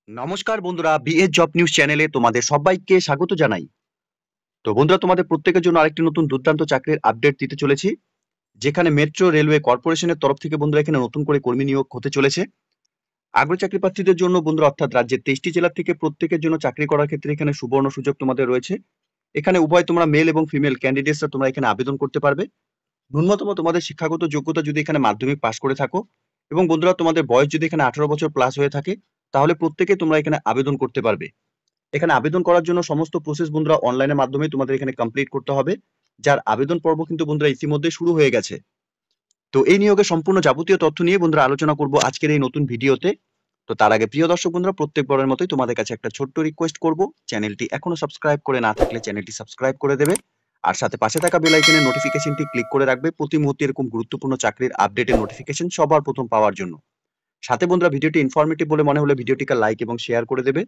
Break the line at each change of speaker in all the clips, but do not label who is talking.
নমস্কার বন্ধুরা, BS job news চ্যানেলে তোমাদের সবাইকে স্বাগত জানাই। তো বন্ধুরা, তোমাদের প্রত্যেকের জন্য আরেকটি নতুন দুর্দান্ত চাকরির আপডেট দিতে চলেছি, যেখানে মেট্রো রেলওয়ে কর্পোরেশনের তরফ থেকে বন্ধুরা এখানে নতুন করে কর্মী নিয়োগ হতে চলেছে। আগ্রহী চাকরি প্রার্থীদের জন্য বন্ধুরা, অর্থাৎ রাজ্যের 23টি জেলা থেকে প্রত্যেকের জন্য চাকরি করার ক্ষেত্রে এখানে সুবর্ণ সুযোগ তোমাদের রয়েছে। এখানে উভয় তোমরা মেল এবং ফিমেল ক্যান্ডিডেটসরা তোমরা এখানে আবেদন করতে পারবে। ন্যূনতম তোমাদের শিক্ষাগত যোগ্যতা যদি এখানে মাধ্যমিক পাশ করে থাকো এবং বন্ধুরা তোমাদের বয়স যদি এখানে 18 বছর প্লাস হয়ে থাকে, তাহলে প্রত্যেকে তোমরা এখানে আবেদন করতে পারবে। এখানে আবেদন করার জন্য সমস্ত প্রসেস বন্ধুরা অনলাইনের মাধ্যমে তোমাদের এখানে কমপ্লিট করতে হবে, যার আবেদন পর্ব কিন্তু বন্ধুরা ইতিমধ্যে শুরু হয়ে গেছে। তো এই নিয়োগের সম্পূর্ণ যাবতীয় তথ্য নিয়ে বন্ধুরা আলোচনা করব আজকের এই নতুন ভিডিওতে। তো তার আগে প্রিয় দর্শক বন্ধুরা, প্রত্যেকবারের মতোই তোমাদের কাছে একটা ছোট্ট রিকোয়েস্ট করব, চ্যানেলটি এখনো সাবস্ক্রাইব করে না থাকলে চ্যানেলটি সাবস্ক্রাইব করে দেবে, আর সাথে পাশে থাকা বেল আইকনের নোটিফিকেশনটি ক্লিক করে রাখবে প্রতি মুহূর্তে এরকম গুরুত্বপূর্ণ চাকরির আপডেটের নোটিফিকেশন সবার প্রথম পাওয়ার জন্য। সাথে বন্ধুরা, ভিডিওটি ইনফরমেটিভ বলে মনে হলে ভিডিওটিকে লাইক এবং শেয়ার করে দেবে,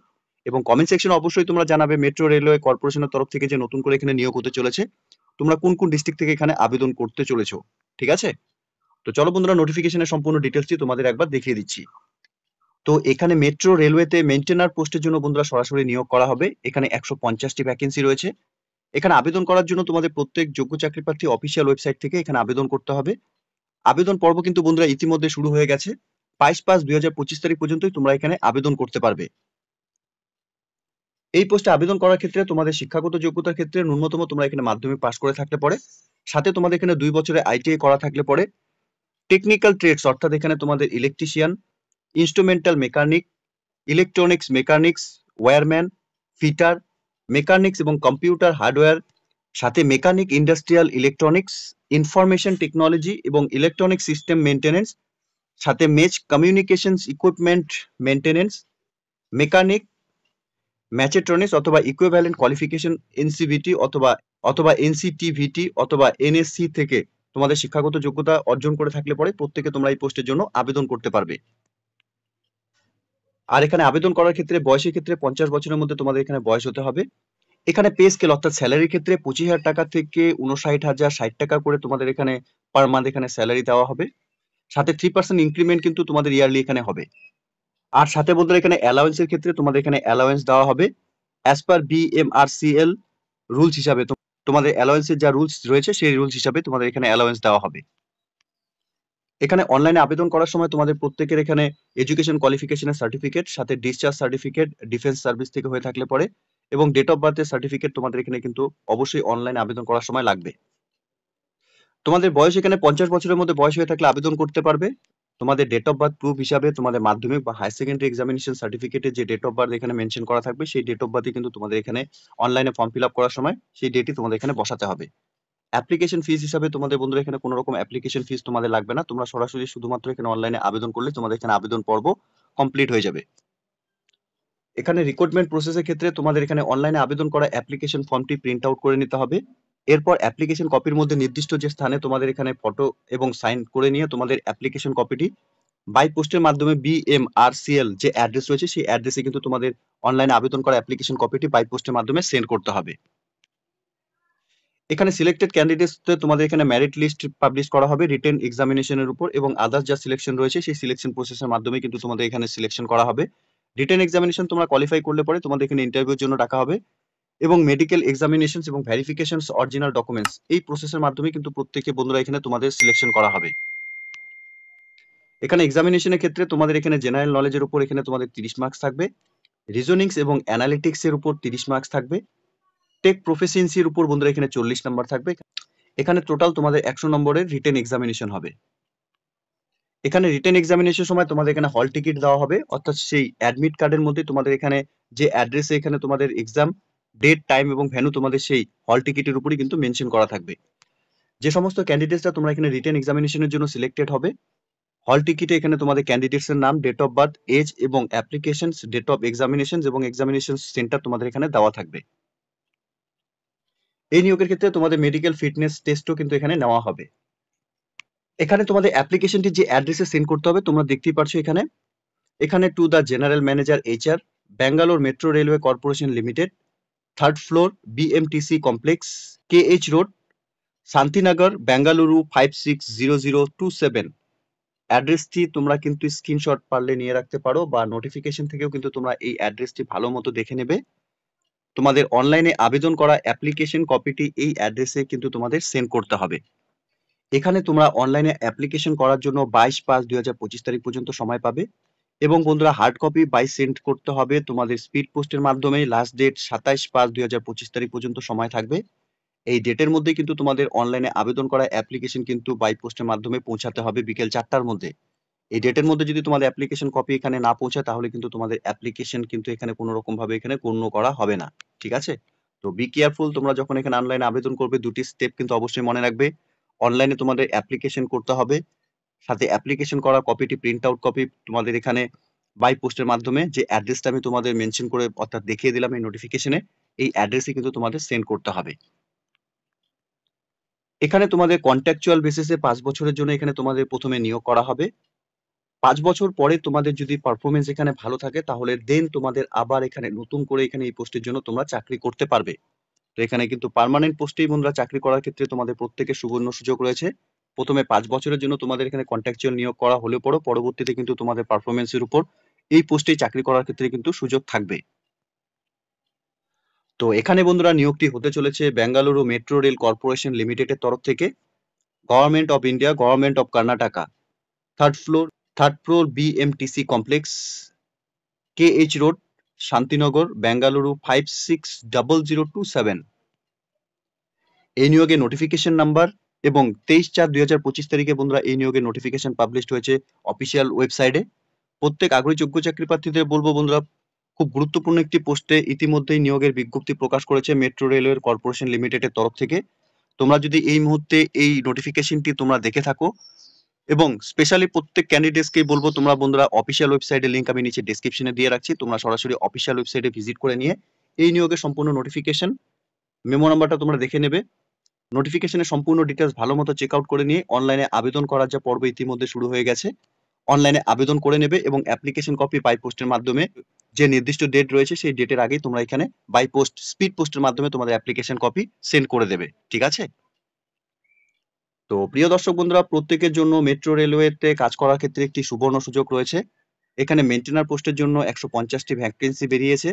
এবং কমেন্ট সেকশনে অবশ্যই তোমরা জানাবে মেট্রো রেলওয়ে কর্পোরেশনের তরফ থেকে যে নতুন করে এখানে নিয়োগ হতে চলেছে, তোমরা কোন কোন ডিস্ট্রিক্ট থেকে এখানে আবেদন করতে চলেছো। ঠিক আছে? তো চলো বন্ধুরা, নোটিফিকেশনের সম্পূর্ণ ডিটেলসটি তোমাদের একবার দেখিয়ে দিচ্ছি। তো এখানে মেট্রো রেলওয়েতে মেইনটেইনার পোস্টের জন্য বন্ধুরা সরাসরি নিয়োগ করা হবে। এখানে 150টি ভ্যাকেন্সি রয়েছে। এখানে আবেদন করার জন্য তোমাদের প্রত্যেক যোগ্য চাকরি প্রার্থী অফিসিয়াল ওয়েবসাইট থেকে এখানে আবেদন করতে হবে। আবেদন পর্ব কিন্তু বন্ধুরা ইতিমধ্যে শুরু হয়ে গেছে। 22/5/2025 তারিখ পর্যন্তই তোমরা এখানে আবেদন করতে পারবে। এই পোস্টে আবেদন করার ক্ষেত্রে তোমাদের শিক্ষাগত যোগ্যতার ক্ষেত্রে ন্যূনতম তোমরা এখানে মাধ্যমিক পাশ করে থাকলে পরে, সাথে তোমাদের এখানে 2 বছরের আইটিআই করা থাকলে পরে, টেকনিক্যাল ট্রেডস অর্থাৎ এখানে তোমাদের electrician, instrumental mechanic, electronics mechanics, wireman, fitter, mechanics এবং কম্পিউটার হার্ডওয়্যার, সাথে mechanic industrial electronics, information technology এবং ইলেকট্রনিক সিস্টেম মেইনটেনেন্স, সাথে mech communications equipment maintenance, mechanic, mechatronics অথবা ইকুইভ্যালেন্ট কোয়ালিফিকেশন এনসিভিটি অথবা অথবা এনসিটিভিটি অথবা এনএসসি থেকে তোমাদের শিক্ষাগত যোগ্যতা অর্জন করে থাকলে পরে প্রত্যেকে তোমরা এই পোস্টের জন্য আবেদন করতে পারবে। আর এখানে আবেদন করার ক্ষেত্রে বয়সের ক্ষেত্রে 50 বছরের মধ্যে তোমাদের এখানে বয়স হতে হবে। এখানে পে স্কেল অর্থাৎ স্যালারির ক্ষেত্রে 25,000 টাকা থেকে 59,060 টাকা করে তোমাদের এখানে পার মান্থ এখানে স্যালারি দেওয়া হবে। সাথে 3% ইনক্রিমেন্ট কিন্তু তোমাদের ইয়ারলি এখানে হবে। আর সাথে বন্ধুরা এখানে অ্যালাওয়েন্সের ক্ষেত্রে তোমাদের এখানে অ্যালাওয়েন্স দেওয়া হবে অ্যাজ পার বিএমআরসিএল রুলস হিসাবে। তোমাদের অ্যালাওয়েন্সের যা রুলস রয়েছে সেই রুলস হিসাবে তোমাদের এখানে অ্যালাওয়েন্স দেওয়া হবে। এখানে অনলাইনে আবেদন করার সময় তোমাদের প্রত্যেকের এখানে এডুকেশন কোয়ালিফিকেশনের সার্টিফিকেট, সাথে ডিসচার্জ সার্টিফিকেট ডিফেন্স সার্ভিস থেকে হয়ে থাকলে পরে, এবং ডেট অফ বার্থের সার্টিফিকেট তোমাদের এখানে কিন্তু অবশ্যই অনলাইনে আবেদন করার সময় লাগবে। তোমাদের বয়স এখানে 50 বছরের মধ্যে বয়স হয়ে থাকলে আবেদন করতে পারবে। তোমাদের ডেট অফ বার্থ প্রুফ হিসাবে তোমাদের মাধ্যমিক বা হায়ার সেকেন্ডারি এক্সামিনেশন সার্টিফিকেটে যে ডেট অফ বার্থ এখানে মেনশন করা থাকবে, সেই ডেট অফ বার্থই কিন্তু তোমাদের এখানে অনলাইনে ফর্ম ফিল আপ করার সময় সেই ডেটই তোমাদের এখানে বসাতে হবে। অ্যাপ্লিকেশন ফিস হিসাবে তোমাদের বন্ধুরা এখানে কোনো রকম অ্যাপ্লিকেশন ফিস তোমাদের লাগবে না। তোমরা সরাসরি শুধুমাত্র এখানে অনলাইনে আবেদন করলে তোমাদের এখানে আবেদন পর্ব কমপ্লিট হয়ে যাবে। এখানে রিক্রুটমেন্ট প্রসেসের ক্ষেত্রে তোমাদের এখানে অনলাইনে আবেদন করা অ্যাপ্লিকেশন ফর্মটি প্রিন্ট আউট করে নিতে হবে। এরপর অ্যাপ্লিকেশন কপির মধ্যে নির্দিষ্ট যে স্থানে তোমাদের এখানে ফটো এবং সাইন করে নিয়ে তোমাদের অ্যাপ্লিকেশন কপিটি বাই পোস্টের মাধ্যমে বিএমআরসিএল যে অ্যাড্রেস রয়েছে সেই অ্যাড্রেসে কিন্তু তোমাদের অনলাইনে আবেদন করা অ্যাপ্লিকেশন কপিটি বাই পোস্টের মাধ্যমে সেন্ড করতে হবে। এখানে সিলেক্টেড ক্যান্ডিডেটসদের তোমাদের এখানে মেরিট লিস্ট পাবলিশ করা হবে রিটেন এক্সামিনেশনের উপর, এবং আদার্স যা সিলেকশন রয়েছে সেই সিলেকশন প্রসেসের মাধ্যমে কিন্তু তোমাদের এখানে সিলেকশন করা হবে। রিটেন এক্সামিনেশন তোমরা কোয়ালিফাই করলে পরে তোমাদের এখানে ইন্টারভিউর জন্য ডাকা হবে, এবং মেডিকেল এক্সামিনেশন এবং ভেরিফিকেশনস অরিজিনাল ডকুমেন্টস এই প্রসেসের মাধ্যমে কিন্তু প্রত্যেকে বন্ধুরা এখানে তোমাদের সিলেকশন করা হবে। এখানে এক্সামিনেশনের ক্ষেত্রে তোমাদের এখানে জেনারেল নলেজের উপর এখানে তোমাদের 30 মার্কস থাকবে, রিজনিংস এবং অ্যানালিটিক্স এর উপর 30 মার্কস থাকবে, টেক প্রফিসিয়েন্সির উপর বন্ধুরা এখানে 40 নাম্বার থাকবে। এখানে টোটাল তোমাদের 100 নম্বরের রিটেন এক্সামিনেশন হবে। এখানে রিটেন এক্সামিনেশনের সময় তোমাদের এখানে হল টিকিট দেওয়া হবে, অর্থাৎ সেই অ্যাডমিট কার্ডের মধ্যে তোমাদের এখানে যে অ্যাড্রেসে এখানে তোমাদের এক্সাম ডেট, টাইম এবং ভেন্যু তোমাদের সেই হল টিকিটের উপরই কিন্তু মেনশন করা থাকবে। যে সমস্ত ক্যান্ডিডেটসরা তোমরা এখানে রিটেন এক্সামিনেশনের জন্য সিলেক্টেড হবে, হল টিকিটে এখানে তোমাদের ক্যান্ডিডেটস এর নাম, ডেট অফ বার্থ, এজ এবং অ্যাপ্লিকেশনস, ডেট অফ এক্সামিনেশন এবং এক্সামিনেশন সেন্টার তোমাদের এখানে দেওয়া থাকবে। এই নিয়োগের ক্ষেত্রে তোমাদের মেডিকেল ফিটনেস টেস্টও কিন্তু এখানে নেওয়া হবে। এখানে তোমাদের অ্যাপ্লিকেশনটি যে অ্যাড্রেসে সেন্ড করতে হবে তোমরা দেখতেই পারছো এখানে। এখানে to the general manager HR, Bangalore metro railway corporation limited, 3rd floor, BMTC complex, KH road, Shantinagar, Bengaluru 560027। অ্যাড্রেসটি তোমরা কিন্তু স্ক্রিনশট পারলে নিয়ে রাখতে পারো, বা নোটিফিকেশন থেকেও কিন্তু তোমরা এই অ্যাড্রেসটি ভালো মতো দেখে নেবে। তোমাদের অনলাইনে আবেদন করা অ্যাপ্লিকেশন কপিটি এই অ্যাড্রেসে কিন্তু তোমাদের সেন্ড করতে হবে। এখানে তোমরা অনলাইনে অ্যাপ্লিকেশন করার জন্য 22/5/2025 তারিখ পর্যন্ত সময় পাবে, এবং বন্ধুরা হার্ড কপি বাই সেন্ড করতে হবে তোমাদের স্পিড পোস্টের মাধ্যমে। লাস্ট ডেট 27/5/2025 তারিখ পর্যন্ত সময় থাকবে। এই ডেটের মধ্যে কিন্তু তোমাদের অনলাইনে আবেদন করা অ্যাপ্লিকেশন কিন্তু বাই পোস্টের মাধ্যমে পৌঁছাতে হবে বিকেল 4টার মধ্যে। এই ডেটের মধ্যে যদি তোমাদের অ্যাপ্লিকেশন কপি এখানে না পৌঁছায়, তাহলে কিন্তু তোমাদের অ্যাপ্লিকেশন কিন্তু এখানে কোনো রকম ভাবে এখানে গণ্য করা হবে না। ঠিক আছে? তো বি কেয়ারফুল, তোমরা যখন এখানে অনলাইনে আবেদন করবে দুটি স্টেপ কিন্তু অবশ্যই মনে রাখবে। অনলাইনে তোমাদের অ্যাপ্লিকেশন করতে হবে, সাথে অ্যাপ্লিকেশন করা কপিটি প্রিন্ট আউট কপি তোমাদের এখানে বাই পোস্টের মাধ্যমে, যে অ্যাড্রেসটা আমি তোমাদের মেনশন করে অর্থাৎ দেখিয়ে দিলাম এই নোটিফিকেশনে, এই অ্যাড্রেসে কিন্তু তোমাদের সেন্ড করতে হবে। এখানে তোমাদের কন্ট্রাকচুয়াল বেসিসে 5 বছরের জন্য এখানে তোমাদের প্রথমে নিয়োগ করা হবে। 5 বছর পরে তোমাদের যদি পারফরমেন্স এখানে ভালো থাকে, তাহলে দেন তোমাদের আবার এখানে নতুন করে এখানে এই পোস্টের জন্য তোমরা চাকরি করতে পারবে। তো এখানে কিন্তু পার্মানেন্ট পোস্টেই বন্ধুরা চাকরি করার ক্ষেত্রে তোমাদের প্রত্যেকের সুবর্ণ সুযোগ রয়েছে। প্রথমে 5 বছরের জন্য তোমাদের এখানে কন্ট্রাকচুয়াল নিয়োগ করা হলেও পরবর্তীতে কিন্তু তোমাদের পারফরমেন্সের উপর এই পোস্টেই চাকরি করার ক্ষেত্রে কিন্তু সুযোগ থাকবে। তো এখানে বন্ধুরা নিয়োগটি হতে চলেছে বেঙ্গালুরু মেট্রো রেল কর্পোরেশন লিমিটেডের তরফ থেকে, government of India, government of Karnataka, third floor BMTC complex, KH road, Shantinagar, Bengaluru 560027। এই নিয়োগের নোটিফিকেশন নাম্বার এবং 23/4/2025 তারিখে বন্ধুরা এই নিয়োগের নোটিফিকেশন পাবলিশড হয়েছে অফিসিয়াল ওয়েবসাইটে। প্রত্যেক আগ্রহী যোগ্য চাকরি প্রার্থীদের বলবো বন্ধুরা, খুব গুরুত্বপূর্ণ একটি পোস্টে ইতিমধ্যেই নিয়োগের বিজ্ঞপ্তি প্রকাশ করেছে মেট্রো রেলওয়ে কর্পোরেশন লিমিটেডের তরফ থেকে। তোমরা যদি এই মুহূর্তে এই নোটিফিকেশনটি তোমরা দেখে থাকো, এবং স্পেশালি প্রত্যেক ক্যান্ডিডেটসকেই বলবো তোমরা বন্ধুরা অফিসিয়াল ওয়েবসাইটের লিংক আমি নিচে ডেসক্রিপশনে দিয়ে রাখছি, তোমরা সরাসরি অফিসিয়াল ওয়েবসাইটে ভিজিট করে নিয়ে এই নিয়োগের সম্পূর্ণ নোটিফিকেশন মেমো নাম্বারটা তোমরা দেখে নেবে। নোটিফিকেশনের সম্পূর্ণ ডিটেলস ভালো মতো চেক আউট করে নিয়ে অনলাইনে আবেদন করার যা পর্ব ইতিমধ্যে শুরু হয়ে গেছে, অনলাইনে আবেদন করে নেবে, এবং অ্যাপ্লিকেশন কপি বাই পোস্টের মাধ্যমে যে নির্দিষ্ট ডেট রয়েছে সেই ডেটের আগেই তোমরা এখানে বাই পোস্ট স্পিড পোস্টের মাধ্যমে তোমাদের অ্যাপ্লিকেশন কপি সেন্ড করে দেবে। ঠিক আছে? তো প্রিয় দর্শক বন্ধুরা, প্রত্যেকের জন্য মেট্রো রেলওয়েতে কাজ করার ক্ষেত্রে একটি সুবর্ণ সুযোগ রয়েছে। এখানে মেইনটেইনার পোস্টের জন্য 150টি ভ্যাকেন্সি বেরিয়েছে।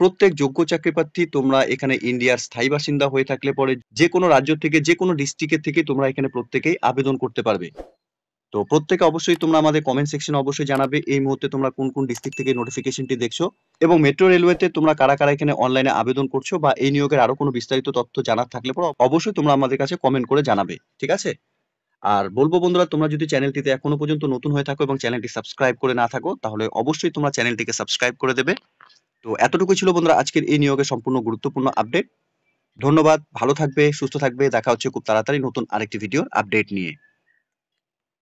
প্রত্যেক যোগ্য চাকরি প্রার্থী তোমরা এখানে ইন্ডিয়ার স্থায়ী বাসিন্দা হয়ে থাকলে পরে যে কোনো রাজ্য থেকে, যে কোনো ডিস্ট্রিক্টের থেকে তোমরা এখানে প্রত্যেকেই আবেদন করতে পারবে। তো প্রত্যেকে অবশ্যই তোমরা আমাদের কমেন্ট সেকশনে অবশ্যই জানাবে এই মুহূর্তে তোমরা কোন কোন ডিস্ট্রিক্ট থেকে নোটিফিকেশনটি দেখছো, এবং মেট্রো রেলওয়েতে তোমরা কারা কারা এখানে অনলাইনে আবেদন করছো, বা এই নিয়োগের আরো কোনো বিস্তারিত তথ্য জানার থাকলে পরে অবশ্যই তোমরা আমাদের কাছে কমেন্ট করে জানাবে। ঠিক আছে? আর বলবো বন্ধুরা, তোমরা যদি চ্যানেলটিতে এখনো পর্যন্ত নতুন হয়ে থাকো এবং চ্যানেলটি সাবস্ক্রাইব করে না থাকো, তাহলে অবশ্যই তোমরা চ্যানেলটিকে সাবস্ক্রাইব করে দেবে। তো এতটুকু ছিল বন্ধুরা আজকের এই নিয়োগের সম্পূর্ণ গুরুত্বপূর্ণ আপডেট। ধন্যবাদ, ভালো থাকবে, সুস্থ থাকবে, দেখা হচ্ছে খুব তাড়াতাড়ি নতুন আরেকটি ভিডিওর আপডেট নিয়ে।